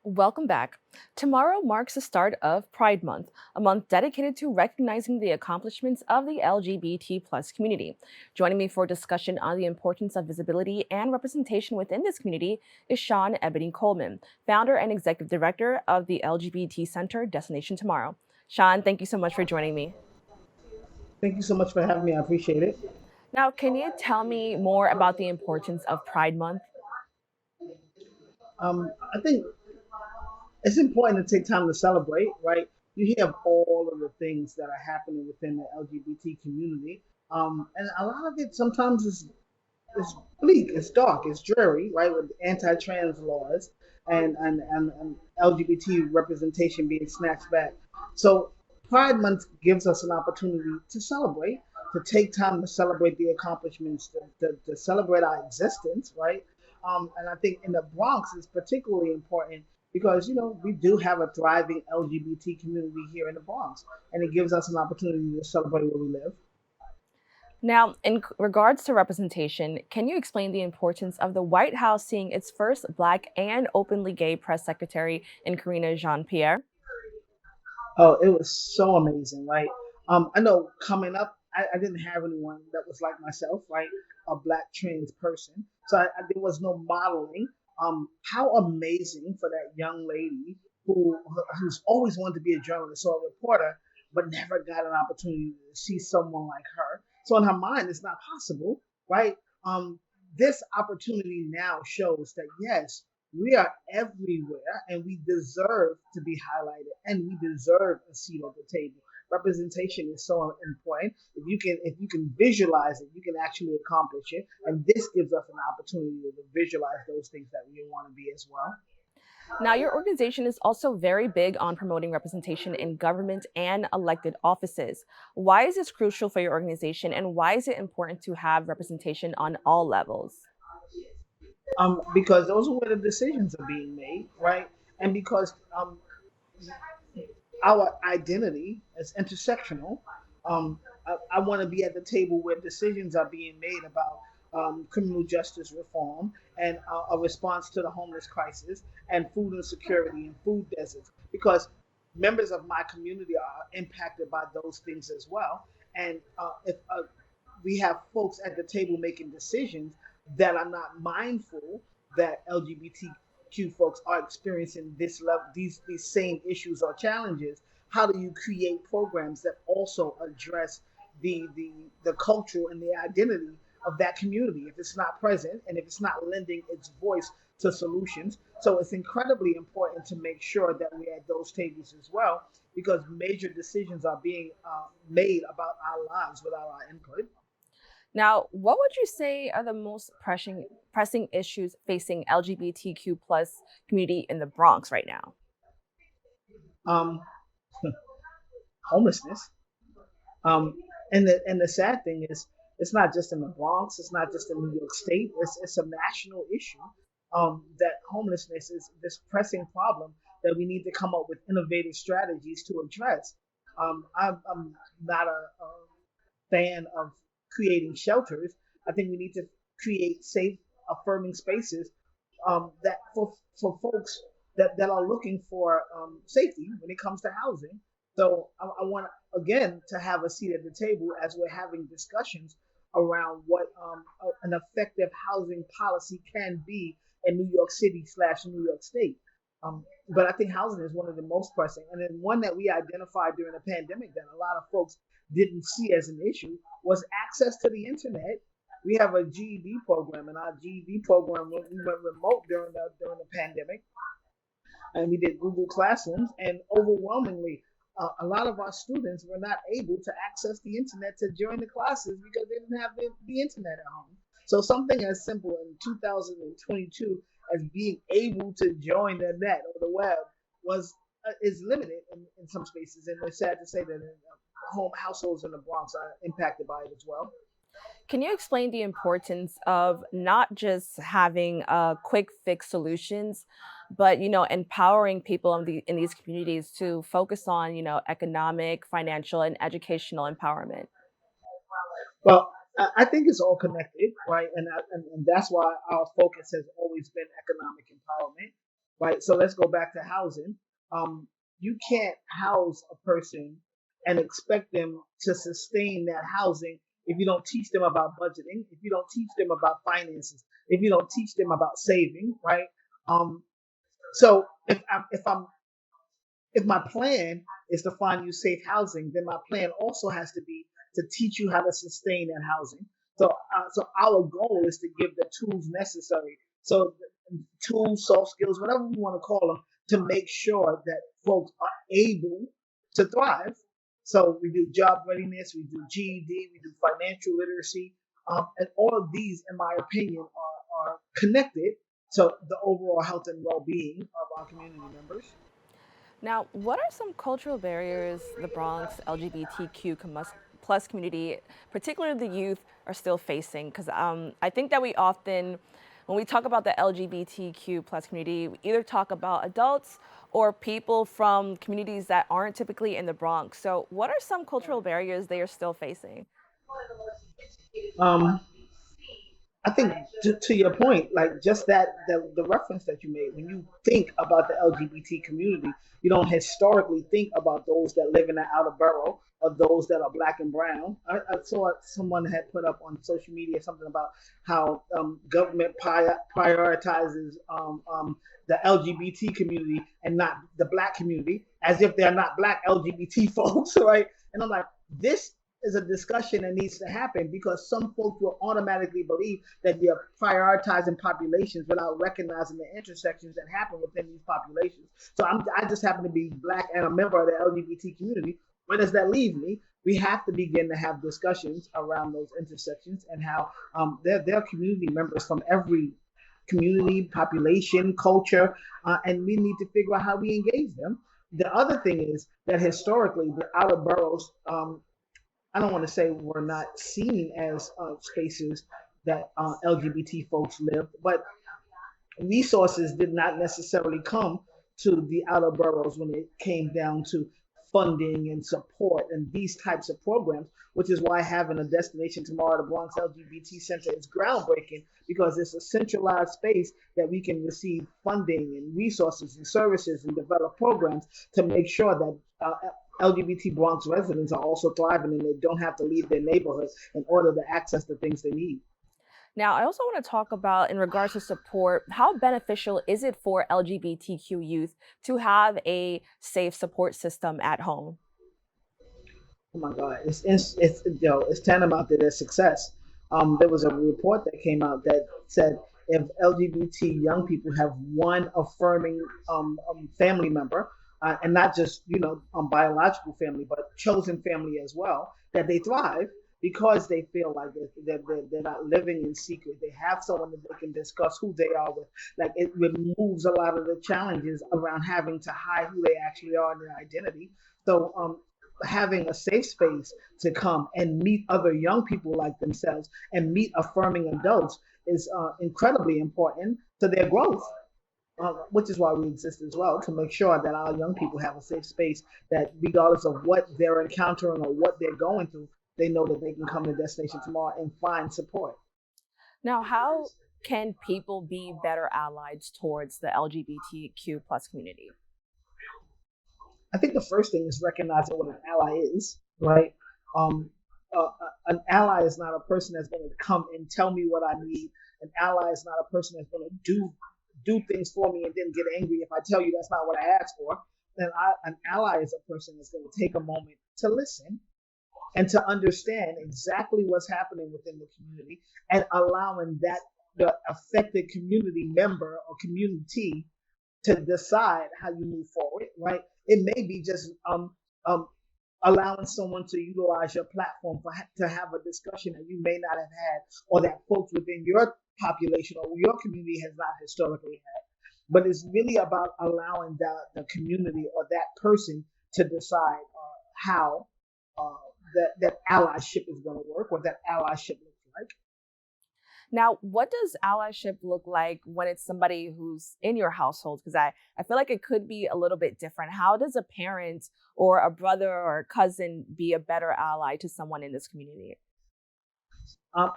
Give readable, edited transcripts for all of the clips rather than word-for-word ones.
Welcome back. Tomorrow marks the start of Pride Month, a month dedicated to recognizing the accomplishments of the LGBT plus community. Joining me for a discussion on the importance of visibility and representation within this community is Sean Ebony Coleman, founder and executive director of the LGBT Center Destination Tomorrow. Sean, thank you so much for joining me. Thank you so much for having me. I appreciate it. Now, can you tell me more about the importance of Pride Month? I think it's important to take time to celebrate, right? You hear of all of the things that are happening within the LGBT community, and a lot of it sometimes is bleak, it's dark, it's dreary, right? With anti-trans laws and LGBT representation being snatched back. So Pride Month gives us an opportunity to celebrate, to take time to celebrate the accomplishments, to celebrate our existence, right? And I think in the Bronx is particularly important because we do have a thriving LGBT community here in the Bronx, and it gives us an opportunity to celebrate where we live. Now, in regards to representation, can you explain the importance of the White House seeing its first Black and openly gay press secretary in Karina Jean Pierre? Oh, it was so amazing, right? I know coming up, I didn't have anyone that was like myself, right? A black trans person. So there was no modeling. How amazing for that young lady who's always wanted to be a journalist or a reporter, but never got an opportunity to see someone like her. So in her mind, it's not possible, right? Um, this opportunity now shows that yes, we are everywhere and we deserve to be highlighted and we deserve a seat at the table. Representation is so important. If you can visualize it, you can actually accomplish it. And this gives us an opportunity to visualize those things that we want to be as well. Now, your organization is also very big on promoting representation in government and elected offices. Why is this crucial for your organization, and why is it important to have representation on all levels? Because those are where the decisions are being made, right? And because our identity is intersectional. I want to be at the table where decisions are being made about criminal justice reform and a response to the homeless crisis and food insecurity and food deserts because members of my community are impacted by those things as well. And if we have folks at the table making decisions that are not mindful that LGBTQ folks are experiencing this level, these same issues or challenges. How do you create programs that also address the cultural and the identity of that community if it's not present and if it's not lending its voice to solutions? So it's incredibly important to make sure that we're at those tables as well because major decisions are being made about our lives without our input. Now, what would you say are the most pressing issues facing LGBTQ plus community in the Bronx right now? Um, Homelessness. Um, and the sad thing is, it's not just in the Bronx. It's not just in New York State. It's a national issue. That homelessness is this pressing problem that we need to come up with innovative strategies to address. I'm not a fan of creating shelters. I think we need to create safe, affirming spaces that for folks that are looking for safety when it comes to housing. So I want again to have a seat at the table as we're having discussions around what an effective housing policy can be in New York City slash New York State. But I think housing is one of the most pressing, and then one that we identified during the pandemic that a lot of folks didn't see as an issue was access to the internet. We have a GED program, and our GED program we went remote during the pandemic, and we did Google Classrooms, and overwhelmingly, a lot of our students were not able to access the internet to join the classes because they didn't have the internet at home. So something as simple in 2022 as being able to join the net or the web was is limited in some spaces, and it's sad to say that home households in the Bronx are impacted by it as well. Can you explain the importance of not just having quick fix solutions, but empowering people in these communities to focus on economic, financial, and educational empowerment? Well, I think it's all connected, right? And that's why our focus has always been economic empowerment. right? So let's go back to housing. You can't house a person and expect them to sustain that housing if you don't teach them about budgeting, if you don't teach them about finances, if you don't teach them about saving, right? Um, so if my plan is to find you safe housing, then my plan also has to be to teach you how to sustain that housing. So our goal is to give the tools necessary. So tools, soft skills, whatever we want to call them, to make sure that folks are able to thrive. So we do job readiness, we do GED, we do financial literacy, and all of these, in my opinion, are connected to the overall health and well-being of our community members. Now, what are some cultural barriers the Bronx LGBTQ plus community, particularly the youth, are still facing? Because I think that we often, when we talk about the LGBTQ plus community, we either talk about adults or people from communities that aren't typically in the Bronx. So, what are some cultural barriers they are still facing? Um, I think to your point, like just that the reference that you made, when you think about the LGBT community, you don't historically think about those that live in the outer borough or those that are black and brown. I saw someone had put up on social media something about how government prioritizes the LGBT community and not the black community, as if they're not black LGBT folks, right? And I'm like, this is a discussion that needs to happen because some folks will automatically believe that you're prioritizing populations without recognizing the intersections that happen within these populations. So I just happen to be black and a member of the LGBT community. Where does that leave me? We have to begin to have discussions around those intersections and how they're community members from every community, population, culture, and we need to figure out how we engage them. The other thing is that historically, the outer boroughs I don't want to say we're not seen as spaces that LGBT folks live, but resources did not necessarily come to the outer boroughs when it came down to funding and support and these types of programs, which is why having a destination tomorrow, the Bronx LGBT Center, is groundbreaking because it's a centralized space that we can receive funding and resources and services and develop programs to make sure that LGBT Bronx residents are also thriving and they don't have to leave their neighborhood in order to access the things they need. Now, I also want to talk about, in regards to support, how beneficial is it for LGBTQ youth to have a safe support system at home? Oh my God, it's tantamount to their success. There was a report that came out that said if LGBT young people have one affirming family member, and not just biological family, but chosen family as well, that they thrive because they feel like they're not living in secret. They have someone that they can discuss who they are with. Like it removes a lot of the challenges around having to hide who they actually are in their identity. So having a safe space to come and meet other young people like themselves and meet affirming adults is incredibly important to their growth. Which is why we exist as well, to make sure that our young people have a safe space that regardless of what they're encountering or what they're going through, they know that they can come to Destination Tomorrow and find support. Now, how can people be better allies towards the LGBTQ plus community? I think the first thing is recognizing what an ally is, right? Um, an ally is not a person that's going to come and tell me what I need. An ally is not a person that's going to do things for me and then get angry if I tell you that's not what I asked for. An ally is a person that's going to take a moment to listen and to understand exactly what's happening within the community and allowing that the affected community member or community to decide how you move forward, right? It may be just um, allowing someone to utilize your platform to have a discussion that you may not have had or that folks within your population or your community has not historically had. But it's really about allowing the community or that person to decide how uh, that allyship is going to work, what that allyship looks like. Now, what does allyship look like when it's somebody who's in your household? Because I feel like it could be a little bit different. How does a parent or a brother or a cousin be a better ally to someone in this community?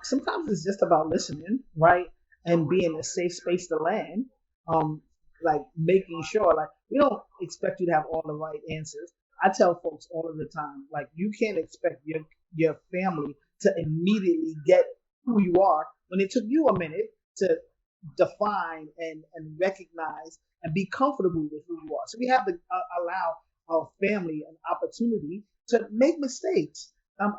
Sometimes it's just about listening, right, and being a safe space to land. Um, like making sure, like, we don't expect you to have all the right answers. I tell folks all of the time, like, you can't expect your family to immediately get who you are when it took you a minute to define and recognize and be comfortable with who you are. So we have to allow our family an opportunity to make mistakes.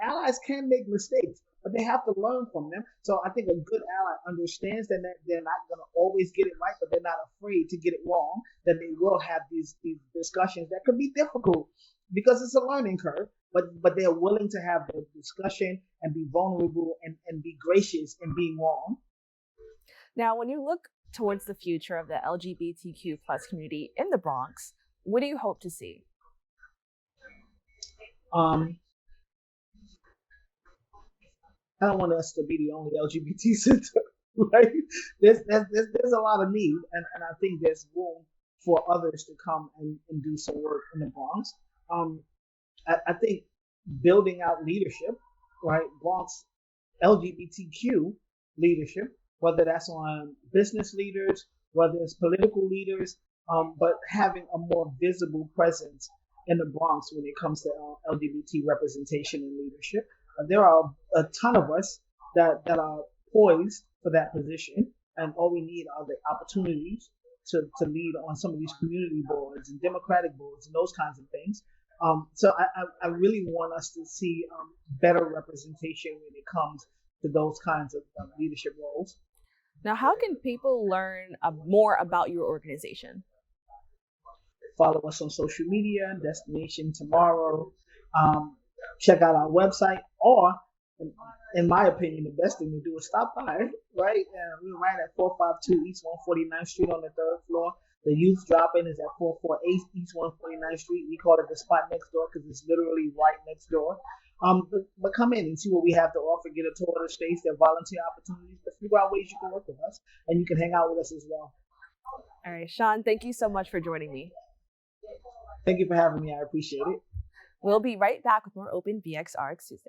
Allies can make mistakes, but they have to learn from them. So I think a good ally understands that they're not going to always get it right, but they're not afraid to get it wrong. That they will have these discussions that could be difficult because it's a learning curve. But they're willing to have the discussion and be vulnerable and be gracious in being wrong. Now, when you look towards the future of the LGBTQ plus community in the Bronx, what do you hope to see? Um, I don't want us to be the only LGBT center, right? There's a lot of need, and I think there's room for others to come and do some work in the Bronx. Um, I think building out leadership, right? Bronx LGBTQ leadership, whether that's on business leaders, whether it's political leaders, but having a more visible presence in the Bronx when it comes to LGBT representation and leadership. There are a ton of us that are poised for that position, and all we need are the opportunities to lead on some of these community boards and democratic boards and those kinds of things. So I really want us to see better representation when it comes to those kinds of leadership roles. Now, how can people learn more about your organization? Follow us on social media, Destination Tomorrow. Check out our website, or, in my opinion, the best thing to do is stop by, right? We're right at 452 East 149th Street on the third floor. The youth drop-in is at 448 East 149th Street. We call it the spot next door because it's literally right next door. But come in and see what we have to offer. Get a tour of the space. There are volunteer opportunities, but figure out ways you can work with us, and you can hang out with us as well. All right, Sean, thank you so much for joining me. Thank you for having me. I appreciate it. We'll be right back with more Open BxRx Tuesday.